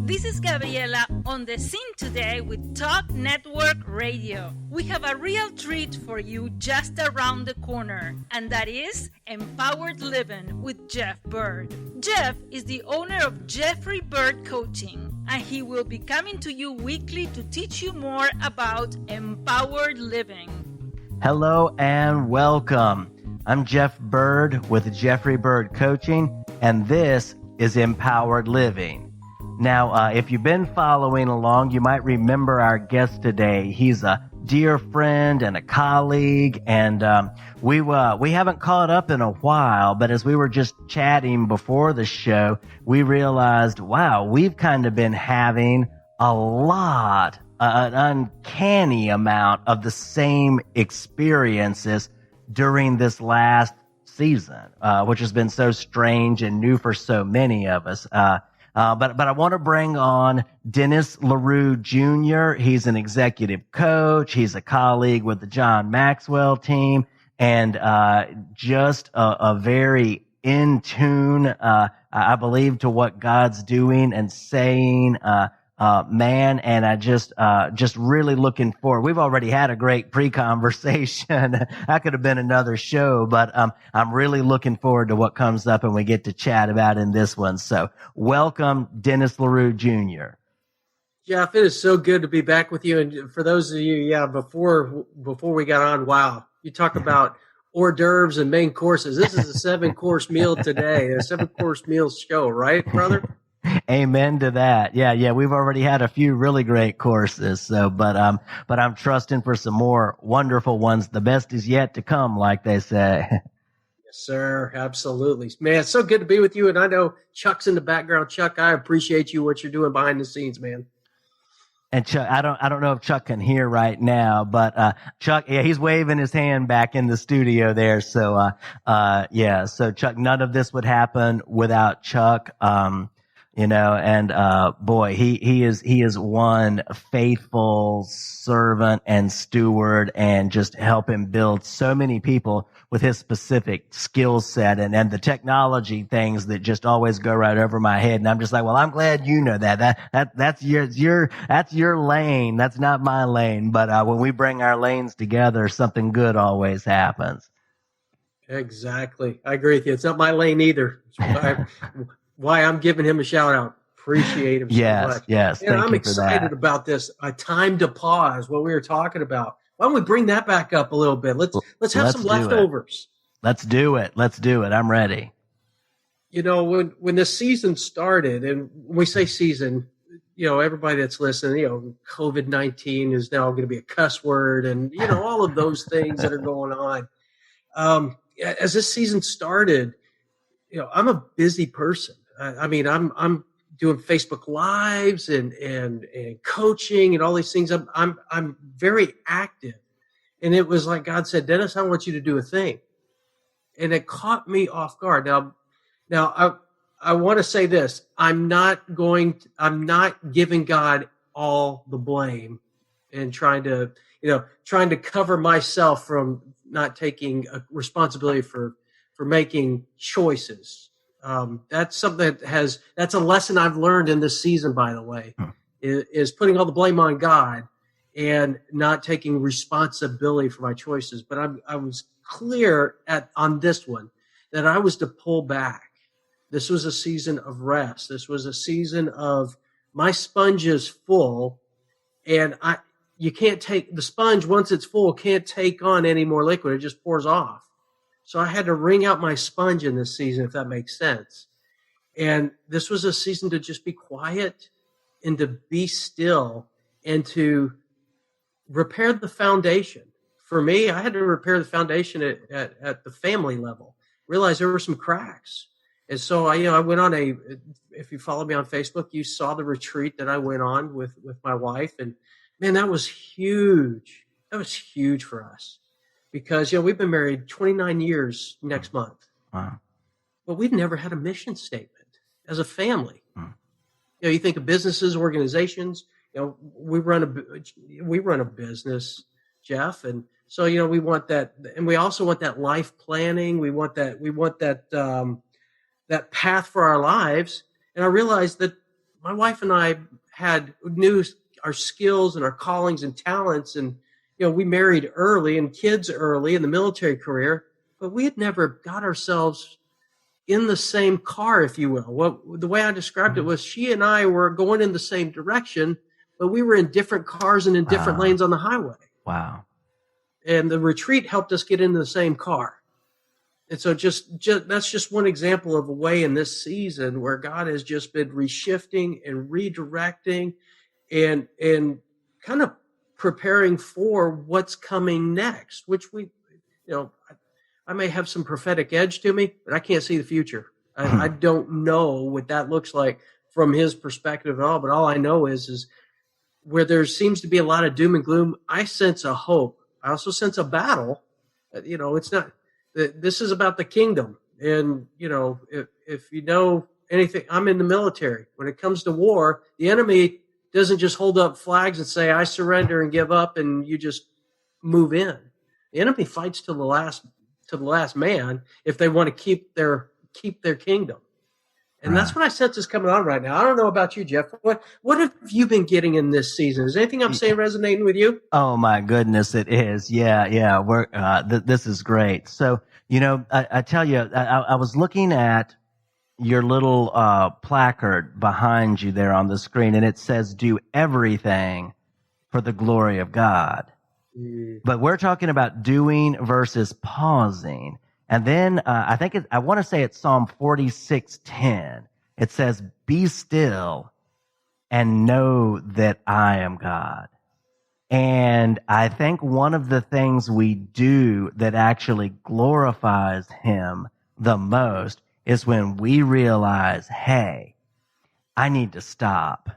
This is Gabriela on the scene today with Talk Network Radio. We have a real treat for you just around the corner, and that is Empowered Living with Jeff Byrd. Jeff is the owner of Jeffrey Byrd Coaching, and he will be coming to you weekly to teach you more about empowered living. Hello and welcome. I'm Jeff Byrd with Jeffrey Byrd Coaching, and this is Empowered Living. Now, if you've been following along, you might remember our guest today. He's a dear friend and a colleague, and we haven't caught up in a while, but as we were just chatting before the show, we realized, wow, we've kind of been having a lot, an uncanny amount of the same experiences during this last season, which has been so strange and new for so many of us. But I want to bring on Dennis LaRue Jr. He's an executive coach. He's a colleague with the John Maxwell team, and just a very in tune, I believe, to what God's doing and saying. Man, and I just really looking forward. We've already had a great pre-conversation. That could have been another show, but I'm really looking forward to what comes up and we get to chat about in this one. So welcome, Dennis LaRue Jr. Jeff, it is so good to be back with you. And for those of you, before we got on, wow, you talk about hors d'oeuvres and main courses. This is a 7-course meal today, a 7-course meal show, right, brother? Amen to that. Yeah. We've already had a few really great courses. So, but I'm trusting for some more wonderful ones. The best is yet to come, like they say. Yes, sir. Absolutely. Man, it's so good to be with you. And I know Chuck's in the background. Chuck, I appreciate you, what you're doing behind the scenes, man. And Chuck, I don't know if Chuck can hear right now, but Chuck, yeah, he's waving his hand back in the studio there. So, so Chuck, none of this would happen without Chuck. Boy, he is one faithful servant and steward, and just helping build so many people with his specific skill set and the technology things that just always go right over my head. And I'm just like, well, I'm glad you know that's your lane. That's not my lane. But when we bring our lanes together, something good always happens. Exactly. I agree with you. It's not my lane either. Why I'm giving him a shout out. Appreciate him so much. Yes. And I'm excited about this. A time to pause, what we were talking about. Why don't we bring that back up a little bit? Let's have some leftovers. Let's do it. I'm ready. You know, when this season started, and when we say season, everybody that's listening, COVID-19 is now going to be a cuss word, and all of those things that are going on. As this season started, I'm a busy person. I'm doing Facebook Lives and coaching and all these things. I'm very active, and it was like God said, Dennis, I want you to do a thing, and it caught me off guard. Now I want to say this: I'm not giving God all the blame and trying to cover myself from not taking responsibility for making choices. That's something that's a lesson I've learned in this season, by the way, is putting all the blame on God and not taking responsibility for my choices. But I was clear on this one that I was to pull back. This was a season of rest. This was a season of my sponge is full, and you can't take the sponge once it's full, can't take on any more liquid. It just pours off. So I had to wring out my sponge in this season, if that makes sense. And this was a season to just be quiet and to be still and to repair the foundation. For me, I had to repair the foundation at the family level. Realized there were some cracks. And so I went on if you follow me on Facebook, you saw the retreat that I went on with my wife. And man, that was huge. That was huge for us. Because, we've been married 29 years next month. Wow. But we've never had a mission statement as a family. You think of businesses, organizations, we run a business, Jeff. And so, we want that. And we also want that life planning. We want that path for our lives. And I realized that my wife and I knew our skills and our callings and talents, and we married early and kids early in the military career, but we had never got ourselves in the same car, if you will. The way I described it was she and I were going in the same direction, but we were in different cars and in different lanes on the highway. Wow. And the retreat helped us get into the same car. And so just that's just one example of a way in this season where God has just been reshifting and redirecting and kind of preparing for what's coming next, which I may have some prophetic edge to me, but I can't see the future. I don't know what that looks like from his perspective at all, but all I know is where there seems to be a lot of doom and gloom, I sense a hope. I also sense a battle. It's not, this is about the kingdom. And, if you know anything, I'm in the military. When it comes to war, the enemy doesn't just hold up flags and say, I surrender and give up, and you just move in. The enemy fights to the last man if they want to keep their kingdom. And that's what I sense is coming on right now. I don't know about you, Jeff. What have you been getting in this season? Is anything I'm saying resonating with you? Oh my goodness, it is. Yeah. We're this is great. So I tell you, I was looking at your little placard behind you there on the screen, and it says, "Do everything for the glory of God." But we're talking about doing versus pausing. And then I want to say it's Psalm 46:10. It says, "Be still and know that I am God." And I think one of the things we do that actually glorifies him the most is when we realize, hey, I need to stop.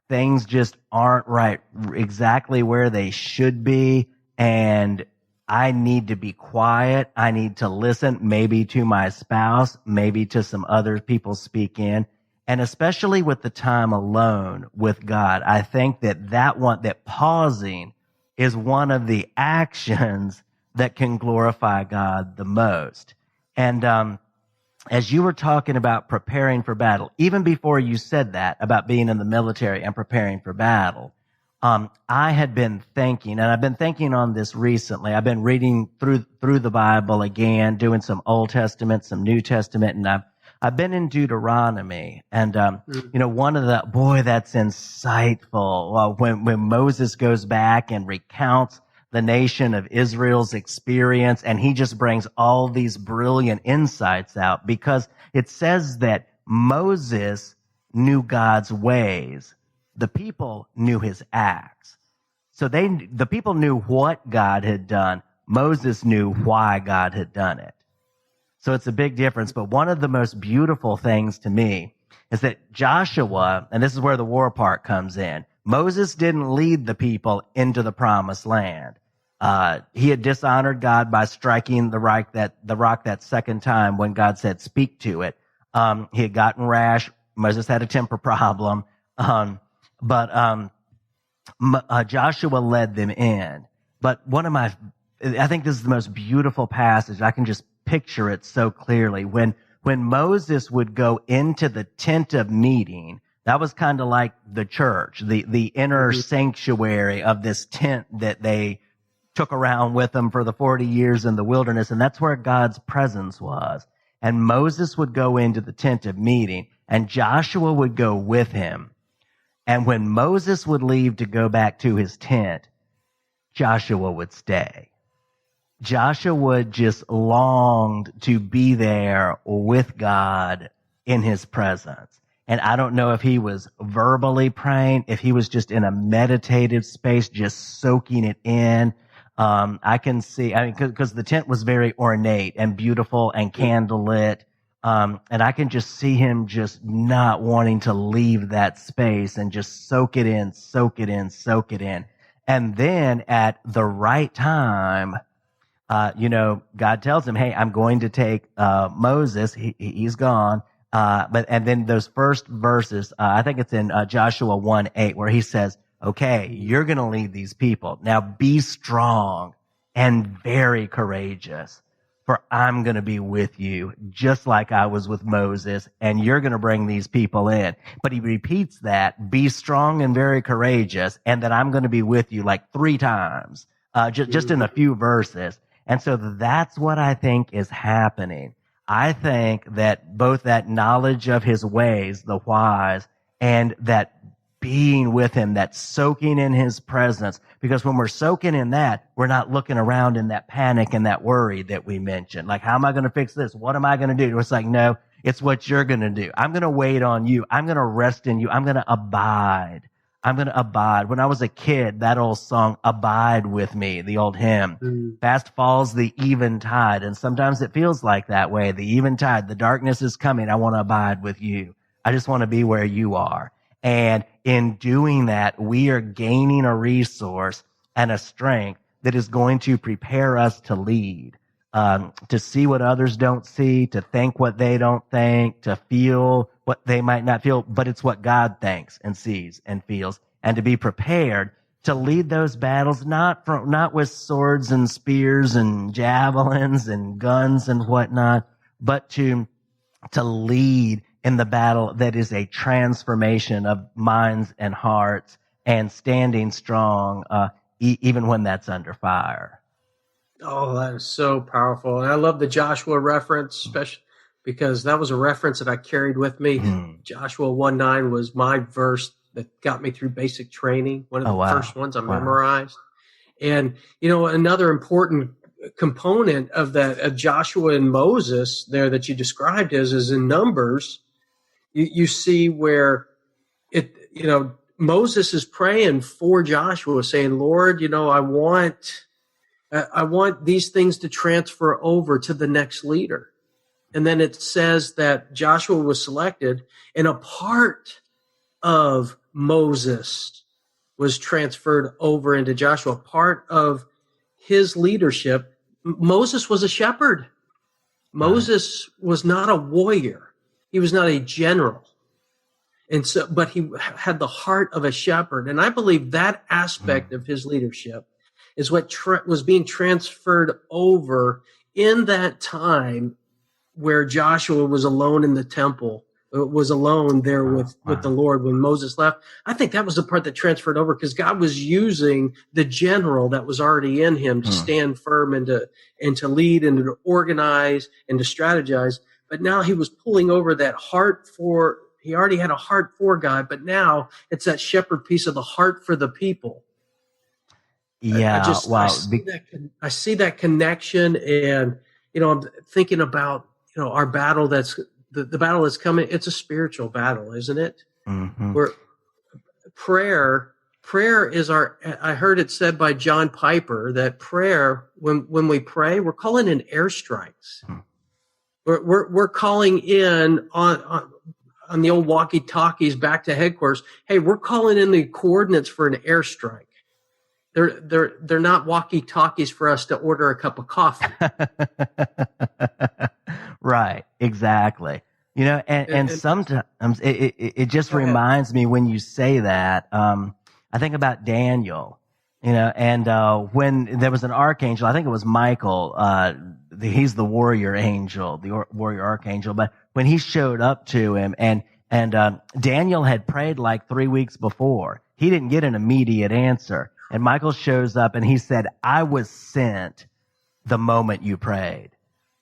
Things just aren't right exactly where they should be, and I need to be quiet. I need to listen, maybe to my spouse, maybe to some other people speak in. And especially with the time alone with God, I think that pausing is one of the actions that can glorify God the most. And as you were talking about preparing for battle, even before you said that about being in the military and preparing for battle, I had been thinking, and I've been thinking on this recently. I've been reading through the Bible again, doing some Old Testament, some New Testament, and I've been in Deuteronomy, and one of that's insightful. When Moses goes back and recounts the nation of Israel's experience, and he just brings all these brilliant insights out, because it says that Moses knew God's ways. The people knew his acts. So the people knew what God had done. Moses knew why God had done it. So it's a big difference. But one of the most beautiful things to me is that Joshua, and this is where the war part comes in, Moses didn't lead the people into the promised land. He had dishonored God by striking the rock that second time when God said, speak to it. He had gotten rash. Moses had a temper problem. But Joshua led them in. But I think this is the most beautiful passage. I can just picture it so clearly. When Moses would go into the tent of meeting, that was kind of like the church, the inner sanctuary of this tent that they took around with them for the 40 years in the wilderness. And that's where God's presence was. And Moses would go into the tent of meeting, and Joshua would go with him. And when Moses would leave to go back to his tent, Joshua would stay. Joshua just longed to be there with God in his presence. And I don't know if he was verbally praying, if he was just in a meditative space, just soaking it in. I can see, because the tent was very ornate and beautiful and candlelit. And I can just see him just not wanting to leave that space and just soak it in, soak it in, soak it in. And then at the right time, God tells him, hey, I'm going to take Moses. He's gone. And then those first verses, I think it's in Joshua 1:8, where he says, okay, you're going to lead these people. Now be strong and very courageous, for I'm going to be with you, just like I was with Moses, and you're going to bring these people in. But he repeats that, be strong and very courageous, and that I'm going to be with you like 3 times, just in a few verses. And so that's what I think is happening. I think that both that knowledge of his ways, the whys, and that being with him, that soaking in his presence, because when we're soaking in that, we're not looking around in that panic and that worry that we mentioned. Like, how am I going to fix this? What am I going to do? It's like, no, it's what you're going to do. I'm going to wait on you. I'm going to rest in you. I'm going to abide. I'm going to abide. When I was a kid, that old song, Abide With Me, the old hymn, fast falls the eventide. And sometimes it feels like that way. The eventide, the darkness is coming. I want to abide with you. I just want to be where you are. And in doing that, we are gaining a resource and a strength that is going to prepare us to lead, to see what others don't see, to think what they don't think, to feel what they might not feel, but it's what God thinks and sees and feels, and to be prepared to lead those battles, not with swords and spears and javelins and guns and whatnot, but to lead in the battle that is a transformation of minds and hearts and standing strong, even when that's under fire. Oh, that is so powerful. And I love the Joshua reference, especially because that was a reference that I carried with me. Joshua 1:9 was my verse that got me through basic training, one of the first ones I memorized. And, another important component of that, of Joshua and Moses there that you described is in Numbers, you see where Moses is praying for Joshua, saying, Lord, I want these things to transfer over to the next leader. And then it says that Joshua was selected, and a part of Moses was transferred over into Joshua. Part of his leadership, Moses was a shepherd. Moses was not a warrior. He was not a general. And so, but he had the heart of a shepherd. And I believe that aspect of his leadership is what was being transferred over in that time where Joshua was alone in the temple, was alone there with the Lord when Moses left. I think that was the part that transferred over, because God was using the general that was already in him to stand firm and to lead and to organize and to strategize. But now he was pulling over that heart he already had a heart for God, but now it's that shepherd piece of the heart for the people. Yeah, I see that connection, and I'm thinking about our battle. That's the battle that's coming. It's a spiritual battle, isn't it? Mm-hmm. Where prayer is our. I heard it said by John Piper that prayer, when we pray, we're calling in airstrikes. We're calling in on the old walkie-talkies back to headquarters. Hey, we're calling in the coordinates for an airstrike. They're not walkie-talkies for us to order a cup of coffee. Right, exactly. And sometimes it just reminds me when you say that. I think about Daniel. And when there was an archangel, I think it was Michael. He's the warrior angel, the warrior archangel. But when he showed up to him, and Daniel had prayed like 3 weeks before, he didn't get an immediate answer. And Michael shows up and he said, I was sent the moment you prayed,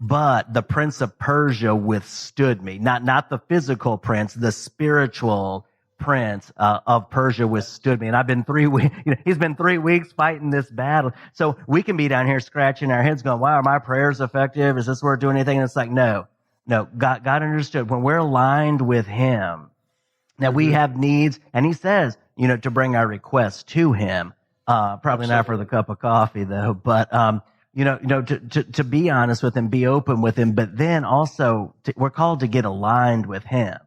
but the prince of Persia withstood me. Not the physical prince, the spiritual prince of Persia withstood me. And I've been 3 weeks, he's been 3 weeks fighting this battle. So we can be down here scratching our heads going, wow, are my prayers effective? Is this worth doing anything? And it's like, no, God understood when we're aligned with him, that we have needs. And he says, to bring our requests to him. Probably not for the cup of coffee though, but, to be honest with him, be open with him, but then also we're called to get aligned with him.